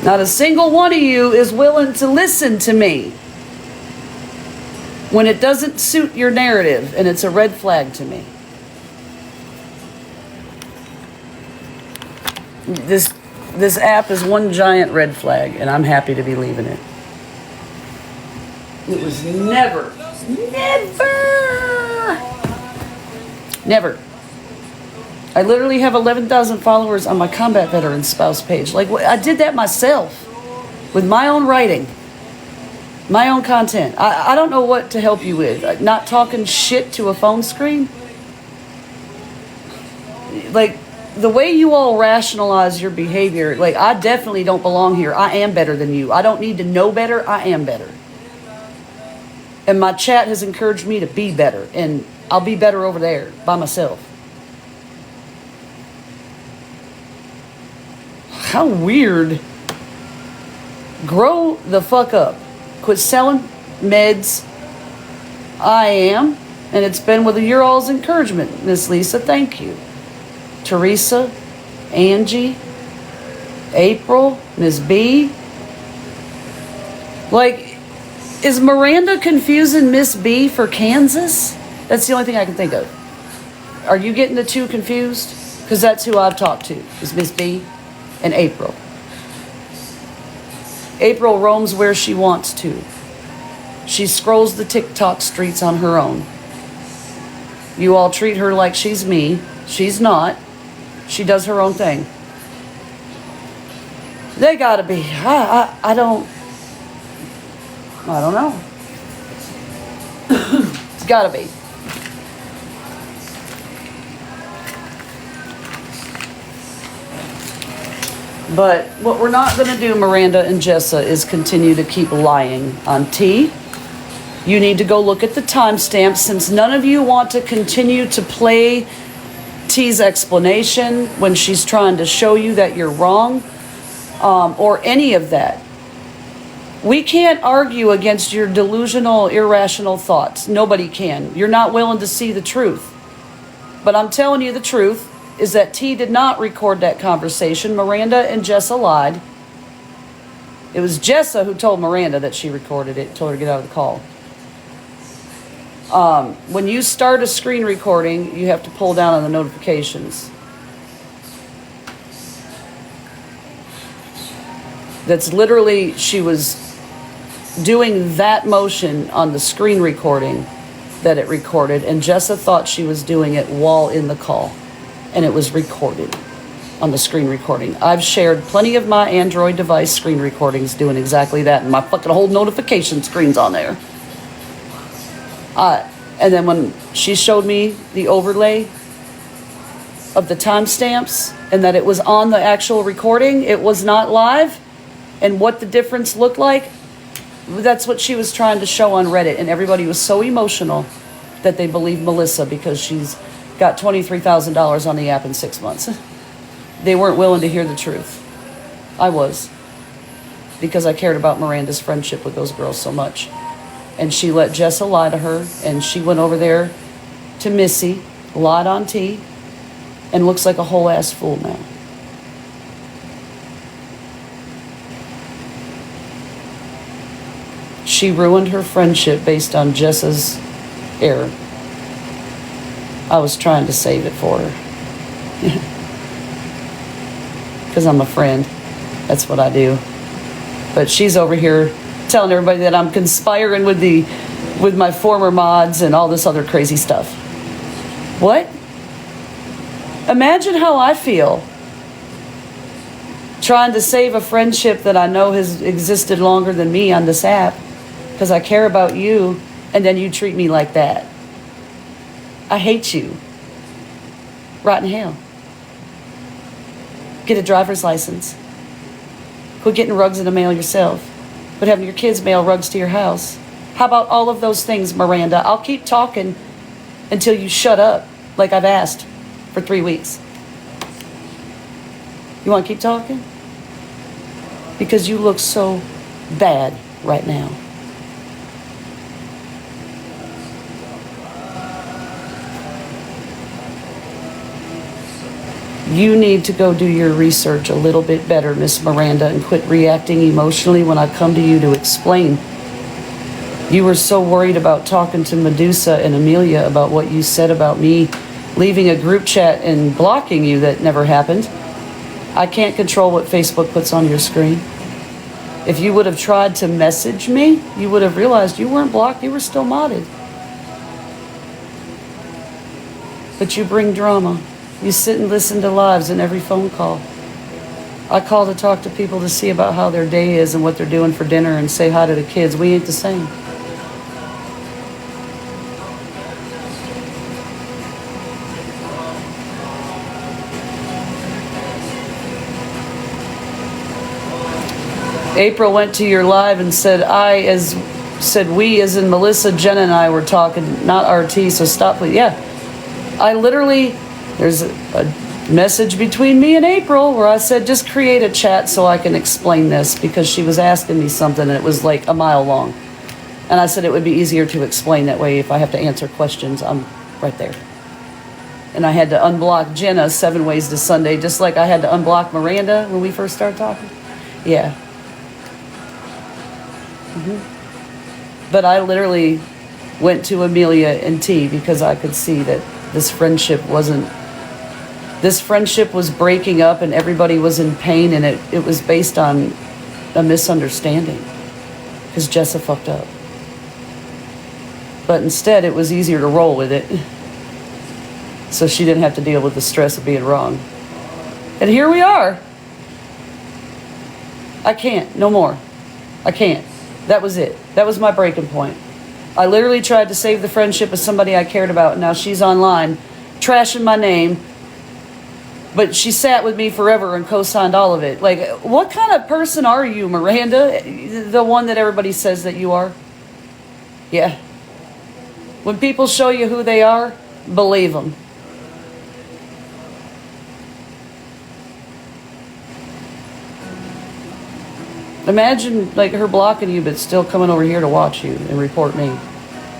Not a single one of you is willing to listen to me when it doesn't suit your narrative, and it's a red flag to me. This app is one giant red flag, and I'm happy to be leaving it. It was never. I literally have 11,000 followers on my combat veteran spouse page. Like, I did that myself with my own writing, my own content. I don't know what to help you with. Not talking shit to a phone screen. Like, the way you all rationalize your behavior, like, I definitely don't belong here. I am better than you. I don't need to know better. I am better. And my chat has encouraged me to be better. And I'll be better over there by myself. How weird. Grow the fuck up. Quit selling meds. I am. And it's been with your all's encouragement, Miss Lisa. Thank you. Teresa, Angie, April, Miss B. Like, is Miranda confusing Miss B for Kansas? That's the only thing I can think of. Are you getting the two confused? Because that's who I've talked to, is Miss B and April. April roams where she wants to. She scrolls the TikTok streets on her own. You all treat her like she's me. She's not. She does her own thing. They gotta be. I don't know. It's gotta be. But what we're not going to do, Miranda and Jessa, is continue to keep lying on T. You need to go look at the timestamps, since none of you want to continue to play T's explanation when she's trying to show you that you're wrong, or any of that. We can't argue against your delusional, irrational thoughts. Nobody can. You're not willing to see the truth. But I'm telling you the truth. Is that T did not record that conversation. Miranda and Jessa lied. It was Jessa who told Miranda that she recorded it, told her to get out of the call. When you start a screen recording, you have to pull down on the notifications. That's literally, she was doing that motion on the screen recording that it recorded, and Jessa thought she was doing it while in the call. And it was recorded on the screen recording. I've shared plenty of my Android device screen recordings doing exactly that, and my fucking whole notification screen's on there. And then when she showed me the overlay of the timestamps and that it was on the actual recording, it was not live, and what the difference looked like, that's what she was trying to show on Reddit, and everybody was so emotional that they believed Melissa because she's got $23,000 on the app in 6 months. They weren't willing to hear the truth. I was. Because I cared about Miranda's friendship with those girls so much. And she let Jessa lie to her, and she went over there to Missy, lied on T, and looks like a whole ass fool now. She ruined her friendship based on Jessa's error. I was trying to save it for her. Because I'm a friend. That's what I do. But she's over here telling everybody that I'm conspiring with my former mods and all this other crazy stuff. What? Imagine how I feel trying to save a friendship that I know has existed longer than me on this app because I care about you, and then you treat me like that. I hate you. Rotten hell. Get a driver's license. Quit getting rugs in the mail yourself. Quit having your kids mail rugs to your house. How about all of those things, Miranda? I'll keep talking until you shut up, like I've asked for 3 weeks. You want to keep talking? Because you look so bad right now. You need to go do your research a little bit better, Miss Miranda, and quit reacting emotionally when I come to you to explain. You were so worried about talking to Medusa and Amelia about what you said about me leaving a group chat and blocking you. That never happened. I can't control what Facebook puts on your screen. If you would have tried to message me, you would have realized you weren't blocked, you were still modded. But you bring drama. You sit and listen to lives in every phone call. I call to talk to people to see about how their day is and what they're doing for dinner and say hi to the kids. We ain't the same. April went to your live and said we as in Melissa, Jenna, and I were talking, not RT, so stop, please. Yeah. I literally, there's a message between me and April where I said, just create a chat so I can explain this, because she was asking me something and it was like a mile long. And I said it would be easier to explain that way if I have to answer questions. I'm right there. And I had to unblock Jenna 7 ways to Sunday, just like I had to unblock Miranda when we first started talking. Yeah. But I literally went to Amelia and T because I could see that this friendship was breaking up and everybody was in pain, and it was based on a misunderstanding because Jessa fucked up. But instead it was easier to roll with it so she didn't have to deal with the stress of being wrong. And here we are. I can't, no more. I can't. That was it. That was my breaking point. I literally tried to save the friendship of somebody I cared about, and now she's online, trashing my name. But she sat with me forever and co-signed all of it. Like, what kind of person are you, Miranda? The one that everybody says that you are? Yeah. When people show you who they are, believe them. Imagine like her blocking you but still coming over here to watch you and report me.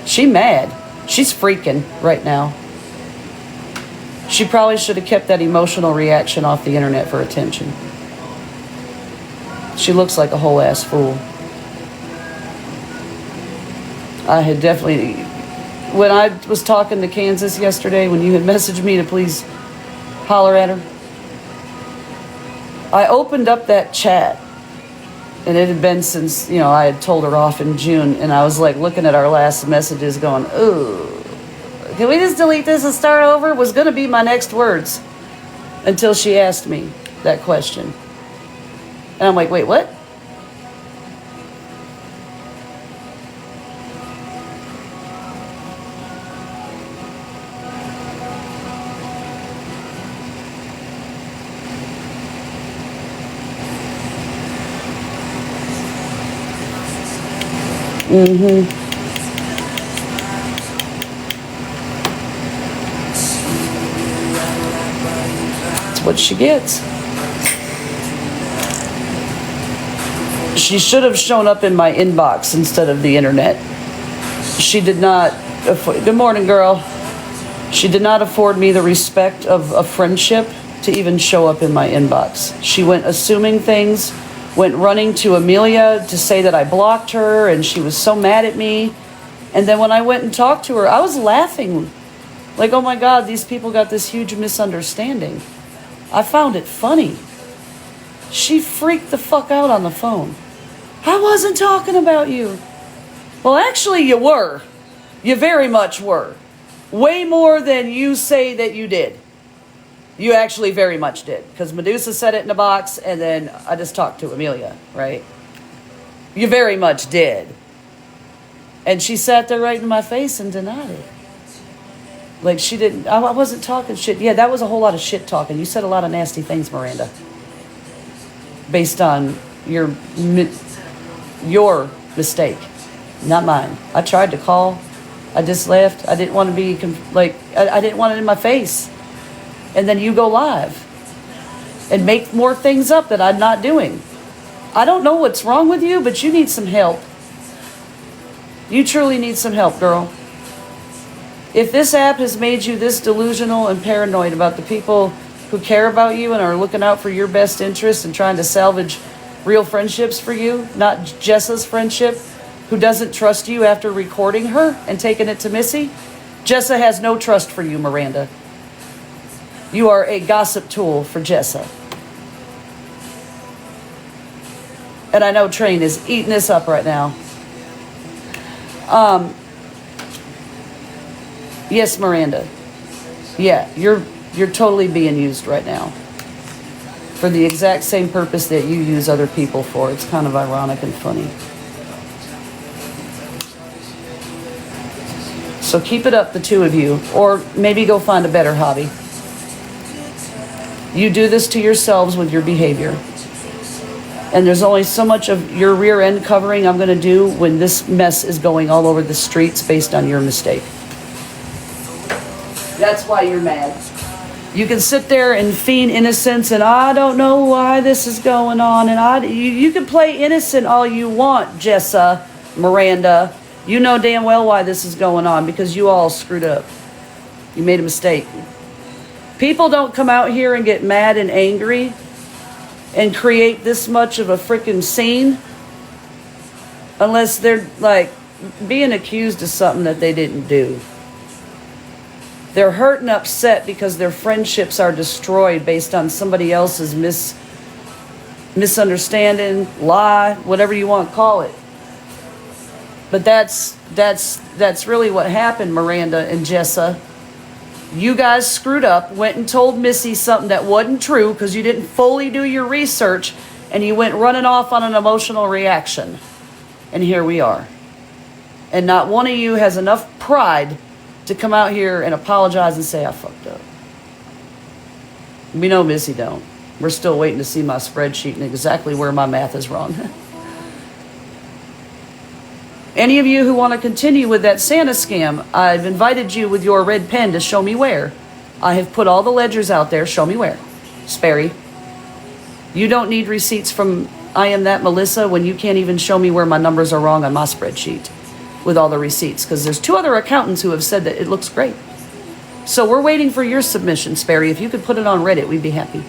She mad. She's freaking right now. She probably should have kept that emotional reaction off the internet for attention. She looks like a whole ass fool. I had definitely, when I was talking to Kansas yesterday, when you had messaged me to please holler at her, I opened up that chat. And it had been since, I had told her off in June, and I was like looking at our last messages going, ooh, can we just delete this and start over? Was going to be my next words until she asked me that question. And I'm like, wait, what? That's what she gets. She should have shown up in my inbox instead of the internet. She did not. Good morning, girl. She did not afford me the respect of a friendship to even show up in my inbox. She went assuming things, went running to Amelia to say that I blocked her, and she was so mad at me. And then when I went and talked to her, I was laughing. Like, oh my God, these people got this huge misunderstanding. I found it funny. She freaked the fuck out on the phone. I wasn't talking about you. Well, actually, you were. You very much were. Way more than you say that you did. You actually very much did. Because Medusa said it in a box, and then I just talked to Amelia, right? You very much did. And she sat there right in my face and denied it. Like, she didn't, I wasn't talking shit. Yeah, that was a whole lot of shit talking. You said a lot of nasty things, Miranda. Based on your mistake, not mine. I tried to call. I just left. I didn't want to be, I didn't want it in my face. And then you go live and make more things up that I'm not doing. I don't know what's wrong with you, but you need some help. You truly need some help, girl. If this app has made you this delusional and paranoid about the people who care about you and are looking out for your best interest and trying to salvage real friendships for you, not Jessa's friendship, who doesn't trust you after recording her and taking it to Missy. Jessa has no trust for you, Miranda. You are a gossip tool for Jessa. And I know Train is eating this up right now. Yes, Miranda. Yeah, you're totally being used right now for the exact same purpose that you use other people for. It's kind of ironic and funny. So keep it up, the two of you, or maybe go find a better hobby. You do this to yourselves with your behavior. And there's only so much of your rear end covering I'm going to do when this mess is going all over the streets based on your mistake. That's why you're mad. You can sit there and feign innocence and I don't know why this is going on. And you can play innocent all you want, Jessa, Miranda. You know damn well why this is going on because you all screwed up. You made a mistake. People don't come out here and get mad and angry and create this much of a freaking scene unless they're like being accused of something that they didn't do. They're hurt and upset because their friendships are destroyed based on somebody else's misunderstanding, lie, whatever you want to call it. But that's really what happened, Miranda and Jessa. You guys screwed up, went and told Missy something that wasn't true because you didn't fully do your research and you went running off on an emotional reaction. And here we are. And not one of you has enough pride to come out here and apologize and say, I fucked up. We know Missy don't. We're still waiting to see my spreadsheet and exactly where my math is wrong. Any of you who want to continue with that Santa scam, I've invited you with your red pen to show me where. I have put all the ledgers out there. Show me where. Sperry. You don't need receipts from I Am That Melissa when you can't even show me where my numbers are wrong on my spreadsheet with all the receipts, because there's 2 other accountants who have said that it looks great. So we're waiting for your submission, Sperry. If you could put it on Reddit, we'd be happy.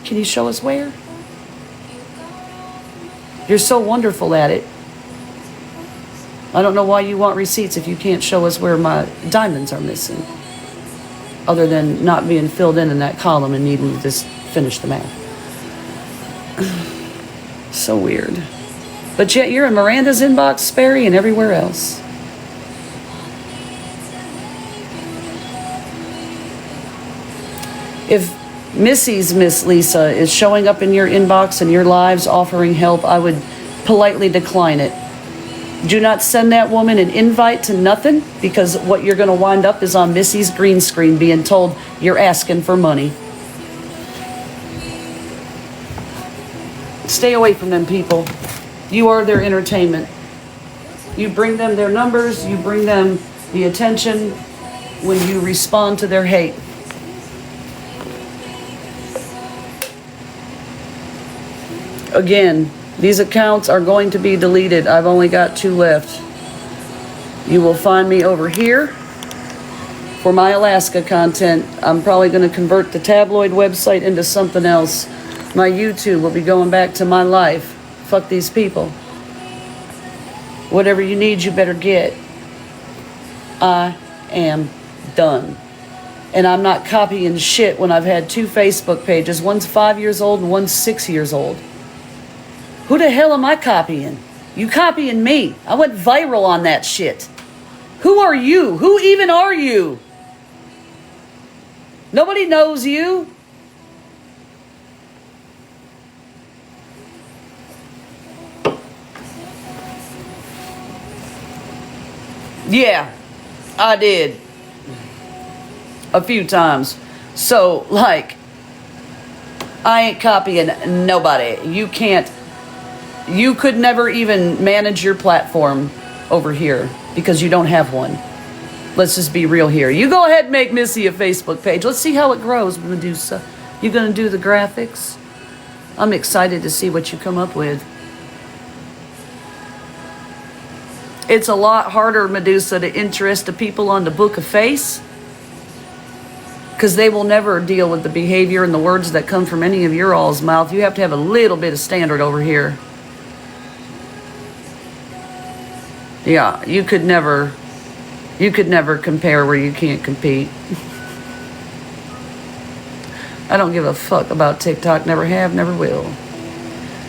Can you show us where? You're so wonderful at it. I don't know why you want receipts if you can't show us where my diamonds are missing, other than not being filled in that column and needing to just finish the math. So weird. But yet you're in Miranda's inbox, Sperry, and everywhere else. If Missy's Miss Lisa is showing up in your inbox and your lives offering help, I would politely decline it. Do not send that woman an invite to nothing, because what you're going to wind up is on Missy's green screen being told you're asking for money. Stay away from them people. You are their entertainment. You bring them their numbers, you bring them the attention when you respond to their hate. Again, these accounts are going to be deleted. I've only got 2 left. You will find me over here for my Alaska content. I'm probably going to convert the tabloid website into something else. My YouTube will be going back to my life. Fuck these people. Whatever you need, you better get. I am done. And I'm not copying shit when I've had 2 Facebook pages. One's 5 years old and one's 6 years old. Who the hell am I copying? You copying me. I went viral on that shit. Who are you? Who even are you? Nobody knows you. Yeah, I did. A few times. So, like, I ain't copying nobody. You could never even manage your platform over here because you don't have one. Let's just be real here. You go ahead and make Missy a Facebook page. Let's see how it grows, Medusa. You gonna do the graphics? I'm excited to see what you come up with. It's a lot harder, Medusa, to interest the people on the Book of Face Because they will never deal with the behavior and the words that come from any of your all's mouth. You have to have a little bit of standard over here. Yeah, you could never compare where you can't compete. I don't give a fuck about TikTok, never have, never will.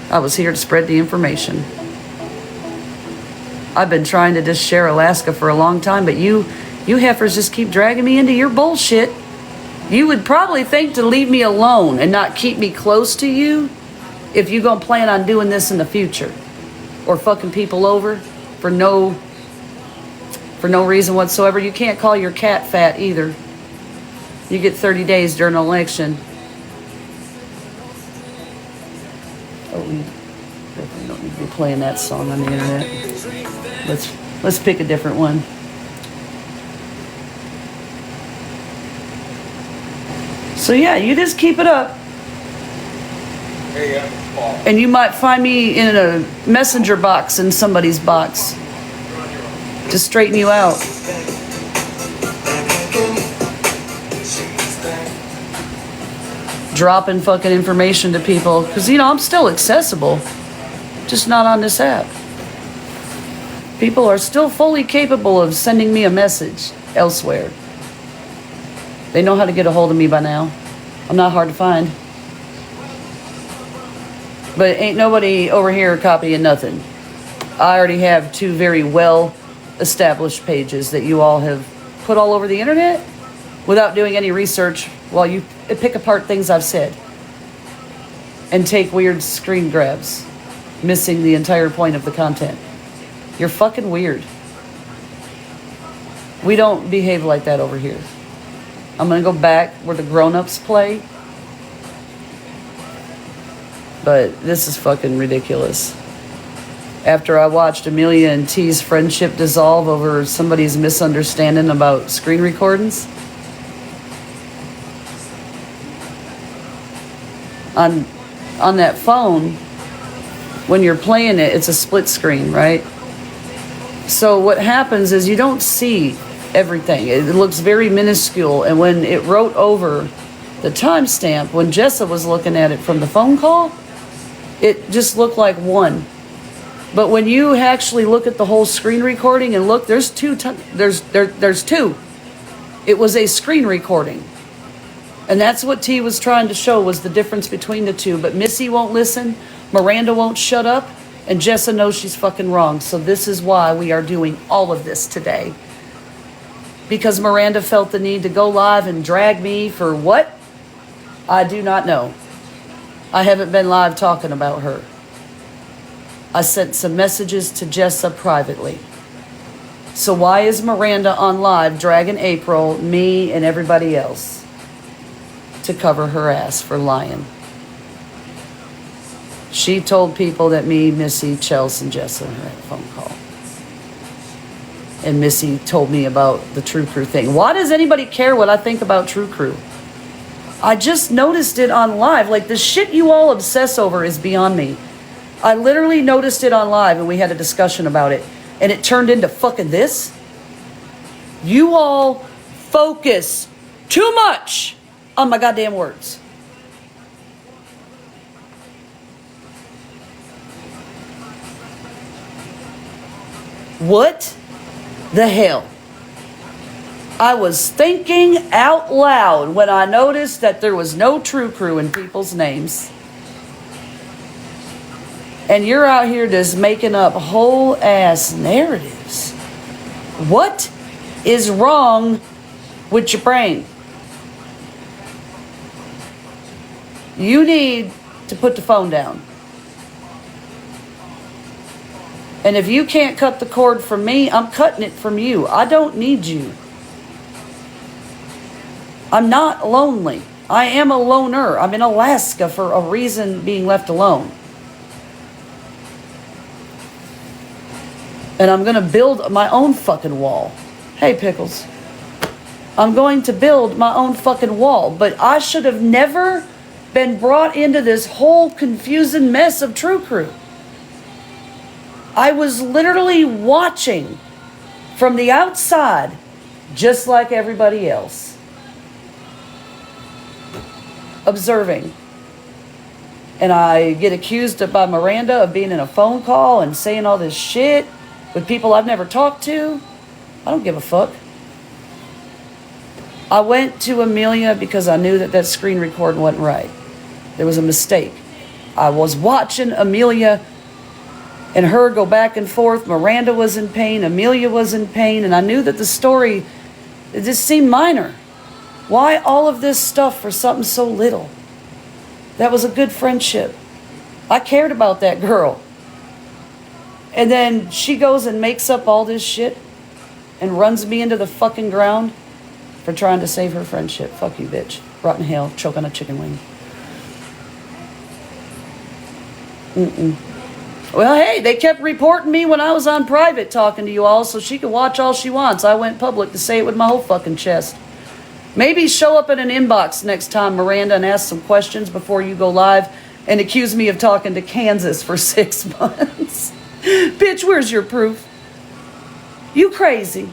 I was here to spread the information. I've been trying to just share Alaska for a long time, but you heifers just keep dragging me into your bullshit. You would probably think to leave me alone and not keep me close to you if you gonna plan on doing this in the future. Or fucking people over for no reason whatsoever. You can't call your cat fat either. You get 30 days during an election. Oh, we definitely don't need to be playing that song on the internet. Let's pick a different one. So yeah, you just keep it up. And you might find me in a messenger box in somebody's box to straighten you out. Dropping fucking information to people. Because, I'm still accessible. Just not on this app. People are still fully capable of sending me a message elsewhere. They know how to get a hold of me by now. I'm not hard to find. But ain't nobody over here copying nothing. I already have 2 very well established pages that you all have put all over the internet without doing any research while you pick apart things I've said and take weird screen grabs, missing the entire point of the content. You're fucking weird. We don't behave like that over here. I'm gonna go back where the grown-ups play. But this is fucking ridiculous. After I watched Amelia and T's friendship dissolve over somebody's misunderstanding about screen recordings. On that phone, when you're playing it, it's a split screen, right? So what happens is you don't see everything. It looks very minuscule. And when it wrote over the timestamp, when Jessa was looking at it from the phone call, it just looked like 1. But when you actually look at the whole screen recording and look, there's 2. There's 2. It was a screen recording. And that's what T was trying to show was the difference between the 2. But Missy won't listen, Miranda won't shut up, and Jessa knows she's fucking wrong. So this is why we are doing all of this today. Because Miranda felt the need to go live and drag me for what? I do not know. I haven't been live talking about her. I sent some messages to Jessa privately. So why is Miranda on live dragging April, me, and everybody else to cover her ass for lying? She told people that me, Missy, Chelsea, and Jessa had a phone call. And Missy told me about the True Crew thing. Why does anybody care what I think about True Crew? I just noticed it on live. Like, the shit you all obsess over is beyond me. I literally noticed it on live and we had a discussion about it. And it turned into fucking this. You all focus too much on my goddamn words. What the hell? I was thinking out loud when I noticed that there was no True Crew in people's names. And you're out here just making up whole ass narratives. What is wrong with your brain? You need to put the phone down. And if you can't cut the cord from me, I'm cutting it from you. I don't need you. I'm not lonely. I am a loner. I'm in Alaska for a reason, being left alone. And I'm going to build my own fucking wall. Hey, Pickles. I'm going to build my own fucking wall. But I should have never been brought into this whole confusing mess of True Crew. I was literally watching from the outside, just like everybody else. observing. And I get accused by Miranda of being in a phone call and saying all this shit with people I've never talked to. I don't give a fuck. I went to Amelia because I knew that screen recording wasn't right. There was a mistake. I was watching Amelia and her go back and forth. Miranda was in pain. Amelia was in pain. And I knew that the story, it just seemed minor. Why all of this stuff for something so little? That was a good friendship. I cared about that girl. And then she goes and makes up all this shit and runs me into the fucking ground for trying to save her friendship. Fuck you, bitch. Rotten hell, choke on a chicken wing. Well, hey, they kept reporting me when I was on private talking to you all, so she could watch all she wants. I went public to say it with my whole fucking chest. Maybe show up in an inbox next time, Miranda, and ask some questions before you go live and accuse me of talking to Kansas for 6 months. Bitch, where's your proof? You crazy.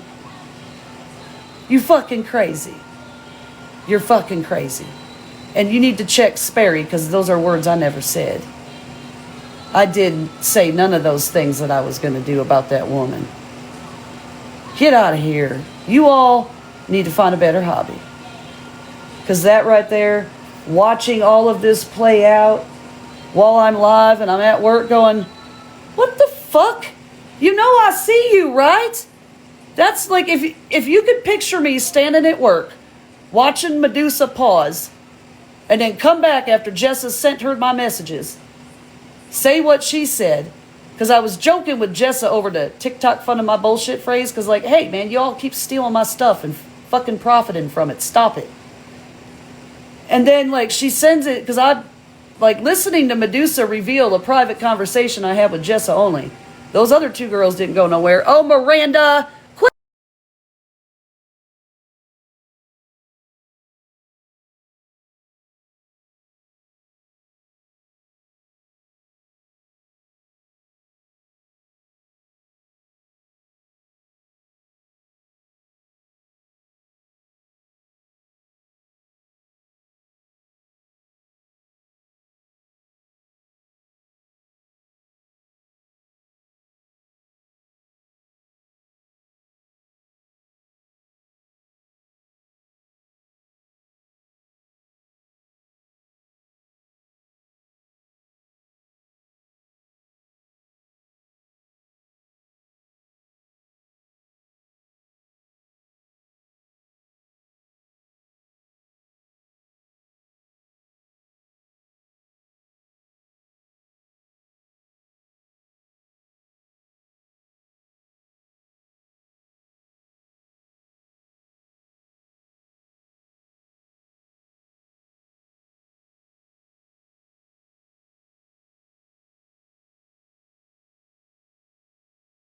You fucking crazy. You're fucking crazy. And you need to check Sperry, because those are words I never said. I didn't say none of those things that I was going to do about that woman. Get out of here. You all need to find a better hobby. Because that right there, watching all of this play out while I'm live and I'm at work going, what the fuck? You know I see you, right? That's like if you could picture me standing at work, watching Medusa pause, and then come back after Jessa sent her my messages, say what she said, because I was joking with Jessa over the TikTok fun of my bullshit phrase, because like, hey man, you all keep stealing my stuff and fucking profiting from it. Stop it. And then like she sends it, because I like listening to Medusa reveal a private conversation I had with Jessa only. Those other two girls didn't go nowhere. Oh, Miranda,